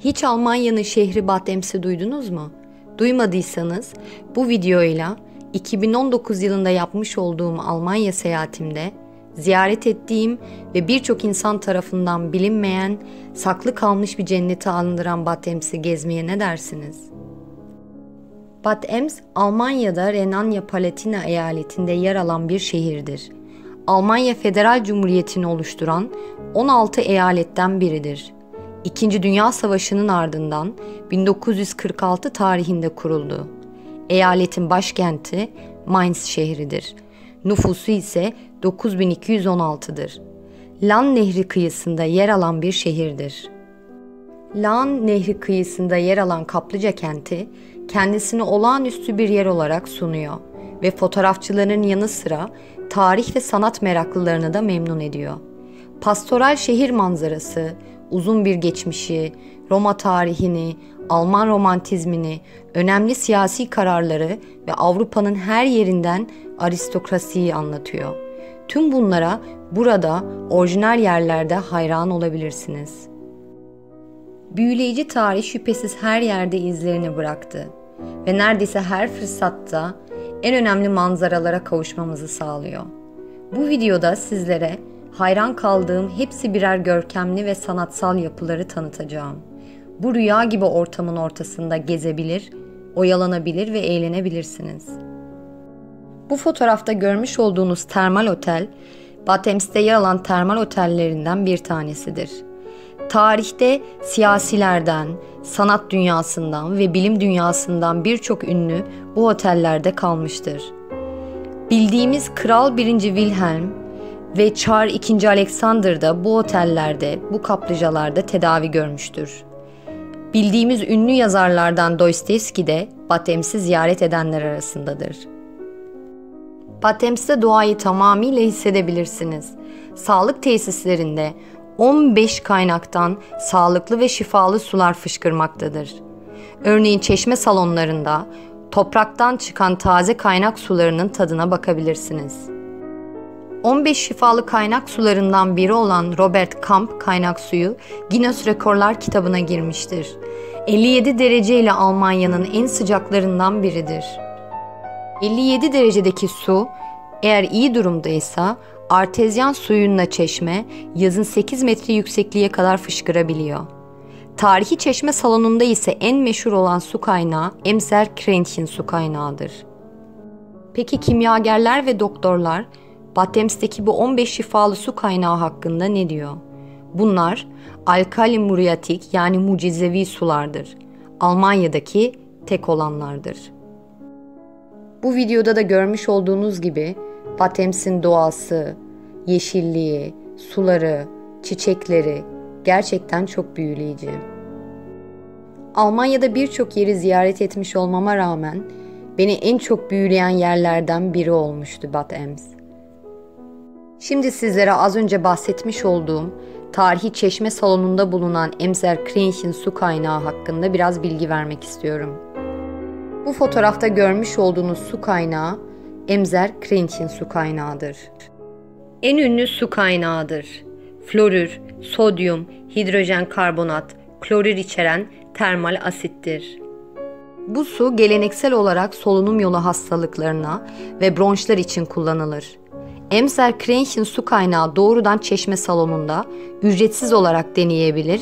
Hiç Almanya'nın şehri Bad Ems'i duydunuz mu? Duymadıysanız bu videoyla 2019 yılında yapmış olduğum Almanya seyahatimde ziyaret ettiğim ve birçok insan tarafından bilinmeyen, saklı kalmış bir cenneti andıran Bad Ems'i gezmeye ne dersiniz? Bad Ems, Almanya'da Renanya-Palatina eyaletinde yer alan bir şehirdir. Almanya Federal Cumhuriyeti'ni oluşturan 16 eyaletten biridir. İkinci Dünya Savaşı'nın ardından 1946 tarihinde kuruldu. Eyaletin başkenti Mainz şehridir. Nüfusu ise 9216'dır. Lahn Nehri kıyısında yer alan bir şehirdir. Lahn Nehri kıyısında yer alan kaplıca kenti kendisini olağanüstü bir yer olarak sunuyor ve fotoğrafçıların yanı sıra tarih ve sanat meraklılarını da memnun ediyor. Pastoral şehir manzarası, uzun bir geçmişi, Roma tarihini, Alman romantizmini, önemli siyasi kararları ve Avrupa'nın her yerinden aristokrasiyi anlatıyor. Tüm bunlara burada orijinal yerlerde hayran olabilirsiniz. Büyüleyici tarih şüphesiz her yerde izlerini bıraktı ve neredeyse her fırsatta en önemli manzaralara kavuşmamızı sağlıyor. Bu videoda sizlere hayran kaldığım hepsi birer görkemli ve sanatsal yapıları tanıtacağım. Bu rüya gibi ortamın ortasında gezebilir, oyalanabilir ve eğlenebilirsiniz. Bu fotoğrafta görmüş olduğunuz termal otel, Bad Ems'te yer alan termal otellerinden bir tanesidir. Tarihte siyasilerden, sanat dünyasından ve bilim dünyasından birçok ünlü bu otellerde kalmıştır. Bildiğimiz Kral 1. Wilhelm ve Çar 2. Alexander da bu otellerde, bu kaplıcalarda tedavi görmüştür. Bildiğimiz ünlü yazarlardan Dostoyevski de Bad Ems'i ziyaret edenler arasındadır. Bad Ems'te doğayı tamamıyla hissedebilirsiniz. Sağlık tesislerinde 15 kaynaktan sağlıklı ve şifalı sular fışkırmaktadır. Örneğin çeşme salonlarında topraktan çıkan taze kaynak sularının tadına bakabilirsiniz. 15 şifalı kaynak sularından biri olan Robert Kamp kaynak suyu Guinness Rekorlar kitabına girmiştir. 57 derece ile Almanya'nın en sıcaklarından biridir. 57 derecedeki su eğer iyi durumdaysa artezyan suyunla çeşme yazın 8 metre yüksekliğe kadar fışkırabiliyor. Tarihi çeşme salonunda ise en meşhur olan su kaynağı Emser Kränchen su kaynağıdır. Peki kimyagerler ve doktorlar Bad Ems'teki bu 15 şifalı su kaynağı hakkında ne diyor? Bunlar alkali muriatik yani mucizevi sulardır. Almanya'daki tek olanlardır. Bu videoda da görmüş olduğunuz gibi Bad Ems'in doğası, yeşilliği, suları, çiçekleri gerçekten çok büyüleyici. Almanya'da birçok yeri ziyaret etmiş olmama rağmen beni en çok büyüleyen yerlerden biri olmuştu Bad Ems. Şimdi sizlere az önce bahsetmiş olduğum tarihi çeşme salonunda bulunan Emser Kränchen su kaynağı hakkında biraz bilgi vermek istiyorum. Bu fotoğrafta görmüş olduğunuz su kaynağı Emser Kränchen su kaynağıdır. En ünlü su kaynağıdır. Florür, sodyum, hidrojen karbonat, klorür içeren termal asittir. Bu su geleneksel olarak solunum yolu hastalıklarına ve bronşlar için kullanılır. Emser Kränchen su kaynağı doğrudan çeşme salonunda ücretsiz olarak deneyebilir,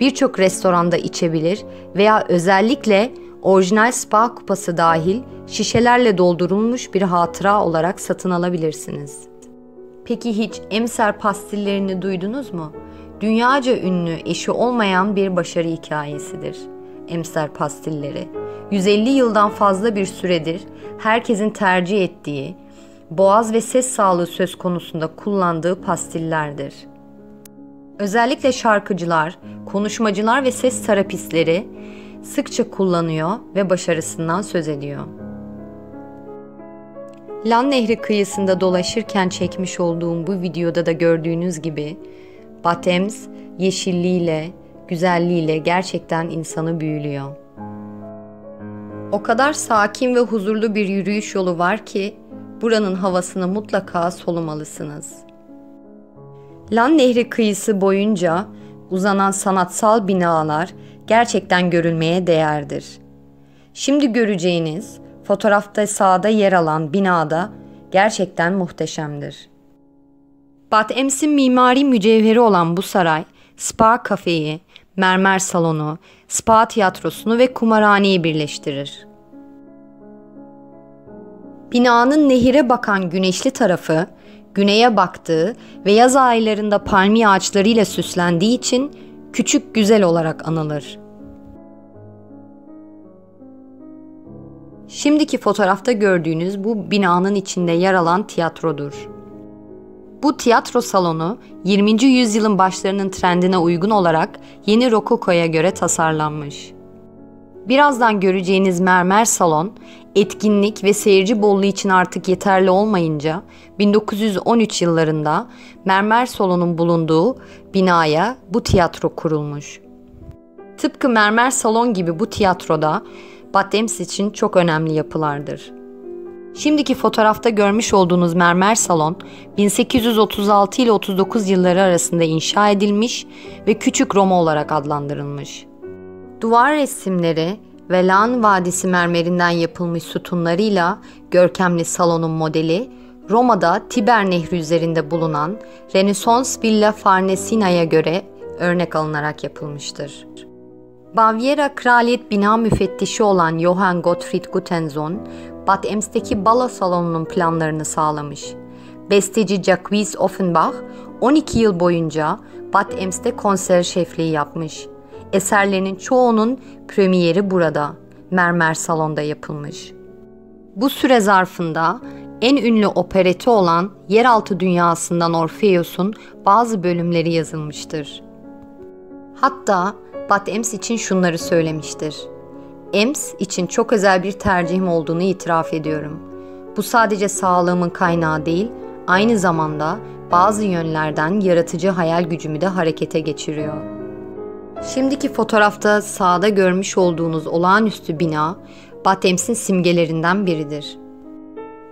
birçok restoranda içebilir veya özellikle orijinal spa kupası dahil şişelerle doldurulmuş bir hatıra olarak satın alabilirsiniz. Peki hiç Emser pastillerini duydunuz mu? Dünyaca ünlü, eşi olmayan bir başarı hikayesidir Emser pastilleri. 150 yıldan fazla bir süredir herkesin tercih ettiği, boğaz ve ses sağlığı söz konusunda kullandığı pastillerdir. Özellikle şarkıcılar, konuşmacılar ve ses terapistleri sıkça kullanıyor ve başarısından söz ediyor. Lahn Nehri kıyısında dolaşırken çekmiş olduğum bu videoda da gördüğünüz gibi Bad Ems yeşilliğiyle, güzelliğiyle gerçekten insanı büyülüyor. O kadar sakin ve huzurlu bir yürüyüş yolu var ki buranın havasını mutlaka solumalısınız. Lahn Nehri kıyısı boyunca uzanan sanatsal binalar gerçekten görülmeye değerdir. Şimdi göreceğiniz fotoğrafta sağda yer alan binada gerçekten muhteşemdir. Bad Ems'in mimari mücevheri olan bu saray, spa kafeyi, mermer salonu, spa tiyatrosunu ve kumarhaneyi birleştirir. Binanın nehire bakan güneşli tarafı, güneye baktığı ve yaz aylarında palmiye ağaçlarıyla süslendiği için Küçük Güzel olarak anılır. Şimdiki fotoğrafta gördüğünüz bu binanın içinde yer alan tiyatrodur. Bu tiyatro salonu 20. yüzyılın başlarının trendine uygun olarak yeni rokokoya göre tasarlanmış. Birazdan göreceğiniz mermer salon, etkinlik ve seyirci bolluğu için artık yeterli olmayınca 1913 yıllarında mermer salonun bulunduğu binaya bu tiyatro kurulmuş. Tıpkı mermer salon gibi bu tiyatroda Bad Ems için çok önemli yapılardır. Şimdiki fotoğrafta görmüş olduğunuz mermer salon 1836 ile 39 yılları arasında inşa edilmiş ve Küçük Roma olarak adlandırılmış. Duvar resimleri ve Lan Vadisi mermerinden yapılmış sütunlarıyla görkemli salonun modeli, Roma'da Tiber Nehri üzerinde bulunan Rönesans Villa Farnesina'ya göre örnek alınarak yapılmıştır. Bavyera Kraliyet Bina Müfettişi olan Johann Gottfried Gutensohn, Bad Ems'teki balo salonunun planlarını sağlamış. Besteci Jacques Offenbach 12 yıl boyunca Bad Ems'te konser şefliği yapmış. Eserlerinin çoğunun premieri burada, mermer salonda yapılmış. Bu süre zarfında en ünlü opereti olan Yeraltı Dünyası'ndan Orpheus'un bazı bölümleri yazılmıştır. Hatta Bad Ems için şunları söylemiştir. Ems için çok özel bir tercihim olduğunu itiraf ediyorum. Bu sadece sağlığımın kaynağı değil, aynı zamanda bazı yönlerden yaratıcı hayal gücümü de harekete geçiriyor. Şimdiki fotoğrafta sağda görmüş olduğunuz olağanüstü bina, Bad Ems'in simgelerinden biridir.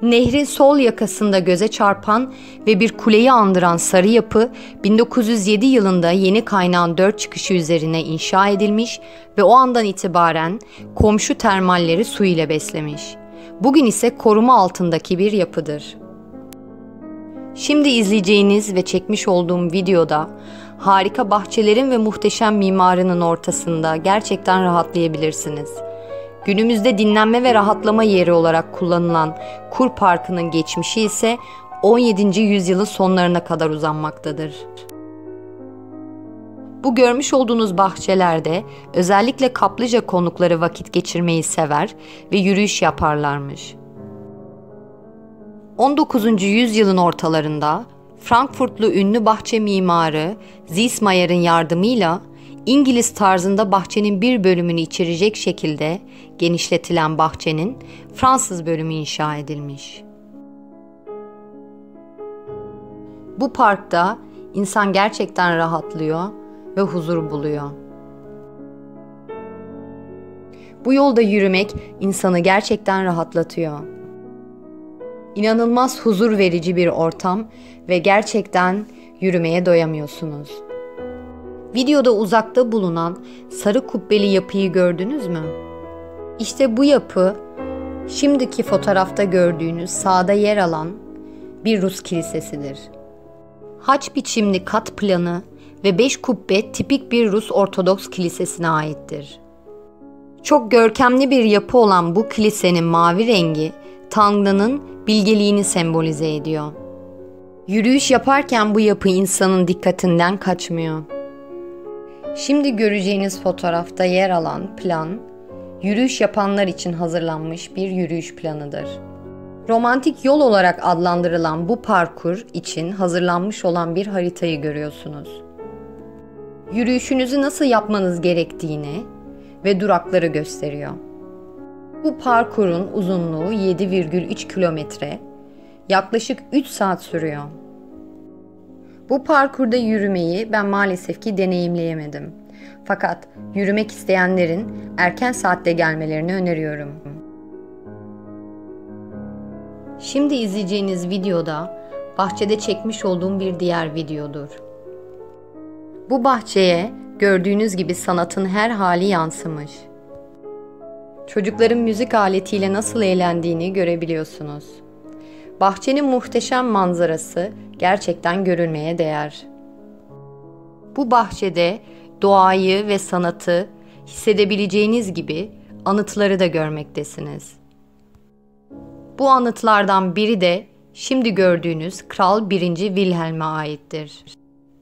Nehrin sol yakasında göze çarpan ve bir kuleyi andıran sarı yapı 1907 yılında yeni kaynağın 4 çıkışı üzerine inşa edilmiş ve o andan itibaren komşu termalleri su ile beslemiş. Bugün ise koruma altındaki bir yapıdır. Şimdi izleyeceğiniz ve çekmiş olduğum videoda harika bahçelerin ve muhteşem mimarının ortasında gerçekten rahatlayabilirsiniz. Günümüzde dinlenme ve rahatlama yeri olarak kullanılan Kur Parkı'nın geçmişi ise 17. yüzyılın sonlarına kadar uzanmaktadır. Bu görmüş olduğunuz bahçelerde özellikle kaplıca konukları vakit geçirmeyi sever ve yürüyüş yaparlarmış. 19. yüzyılın ortalarında Frankfurtlu ünlü bahçe mimarı Ziesmayer'in yardımıyla İngiliz tarzında bahçenin bir bölümünü içerecek şekilde genişletilen bahçenin Fransız bölümü inşa edilmiş. Bu parkta insan gerçekten rahatlıyor ve huzur buluyor. Bu yolda yürümek insanı gerçekten rahatlatıyor. İnanılmaz huzur verici bir ortam ve gerçekten yürümeye doyamıyorsunuz. Videoda uzakta bulunan sarı kubbeli yapıyı gördünüz mü? İşte bu yapı, şimdiki fotoğrafta gördüğünüz sağda yer alan bir Rus kilisesidir. Haç biçimli kat planı ve 5 kubbe tipik bir Rus Ortodoks kilisesine aittir. Çok görkemli bir yapı olan bu kilisenin mavi rengi, Tanrı'nın bilgeliğini sembolize ediyor. Yürüyüş yaparken bu yapı insanın dikkatinden kaçmıyor. Şimdi göreceğiniz fotoğrafta yer alan plan, yürüyüş yapanlar için hazırlanmış bir yürüyüş planıdır. Romantik yol olarak adlandırılan bu parkur için hazırlanmış olan bir haritayı görüyorsunuz. Yürüyüşünüzü nasıl yapmanız gerektiğini ve durakları gösteriyor. Bu parkurun uzunluğu 7,3 kilometre, yaklaşık 3 saat sürüyor. Bu parkurda yürümeyi ben maalesef ki deneyimleyemedim. Fakat yürümek isteyenlerin erken saatte gelmelerini öneriyorum. Şimdi izleyeceğiniz videoda bahçede çekmiş olduğum bir diğer videodur. Bu bahçeye gördüğünüz gibi sanatın her hali yansımış. Çocukların müzik aletiyle nasıl eğlendiğini görebiliyorsunuz. Bahçenin muhteşem manzarası gerçekten görülmeye değer. Bu bahçede doğayı ve sanatı hissedebileceğiniz gibi anıtları da görmektesiniz. Bu anıtlardan biri de şimdi gördüğünüz Kral 1. Wilhelm'e aittir.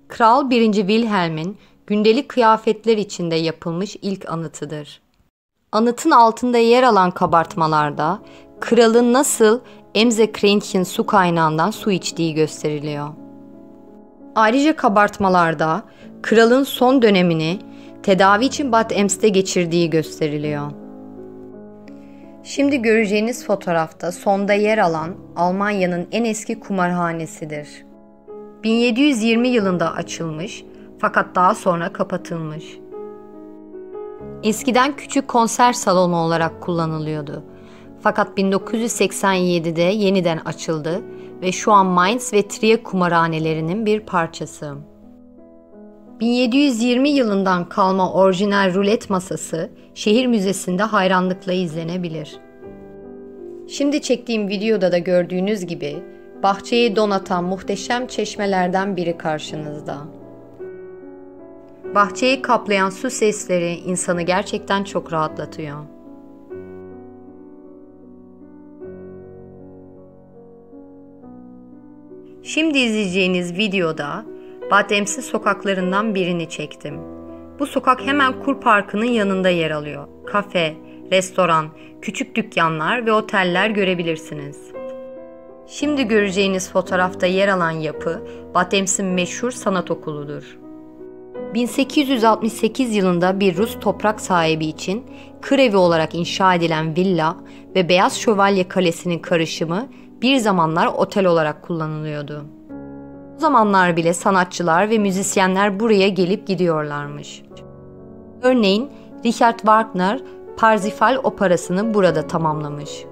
Kral 1. Wilhelm'in gündelik kıyafetler içinde yapılmış ilk anıtıdır. Anıtın altında yer alan kabartmalarda kralın nasıl Emze Kränchen su kaynağından su içtiği gösteriliyor. Ayrıca kabartmalarda kralın son dönemini tedavi için Bad Ems'te geçirdiği gösteriliyor. Şimdi göreceğiniz fotoğrafta sonda yer alan Almanya'nın en eski kumarhanesidir. 1720 yılında açılmış fakat daha sonra kapatılmış. Eskiden küçük konser salonu olarak kullanılıyordu. Fakat 1987'de yeniden açıldı ve şu an Mainz ve Trier kumarhanelerinin bir parçası. 1720 yılından kalma orijinal rulet masası şehir müzesinde hayranlıkla izlenebilir. Şimdi çektiğim videoda da gördüğünüz gibi bahçeyi donatan muhteşem çeşmelerden biri karşınızda. Bahçeyi kaplayan su sesleri insanı gerçekten çok rahatlatıyor. Şimdi izleyeceğiniz videoda Bad Ems'in sokaklarından birini çektim. Bu sokak hemen Kur Parkı'nın yanında yer alıyor. Kafe, restoran, küçük dükkanlar ve oteller görebilirsiniz. Şimdi göreceğiniz fotoğrafta yer alan yapı Bad Ems'in meşhur sanat okuludur. 1868 yılında bir Rus toprak sahibi için kır evi olarak inşa edilen villa ve Beyaz Şövalye Kalesi'nin karışımı bir zamanlar otel olarak kullanılıyordu. O zamanlar bile sanatçılar ve müzisyenler buraya gelip gidiyorlarmış. Örneğin Richard Wagner Parsifal operasını burada tamamlamış.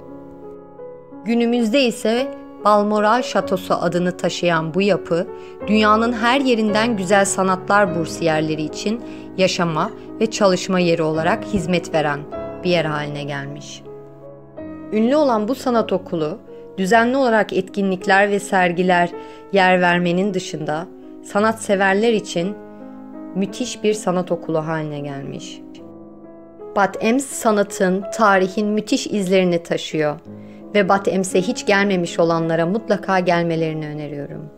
Günümüzde ise Balmoral Şatosu adını taşıyan bu yapı, dünyanın her yerinden güzel sanatlar bursiyerleri için yaşama ve çalışma yeri olarak hizmet veren bir yer haline gelmiş. Ünlü olan bu sanat okulu, düzenli olarak etkinlikler ve sergiler yer vermenin dışında sanatseverler için müthiş bir sanat okulu haline gelmiş. Bad Ems sanatın, tarihin müthiş izlerini taşıyor ve Bad Ems'e hiç gelmemiş olanlara mutlaka gelmelerini öneriyorum.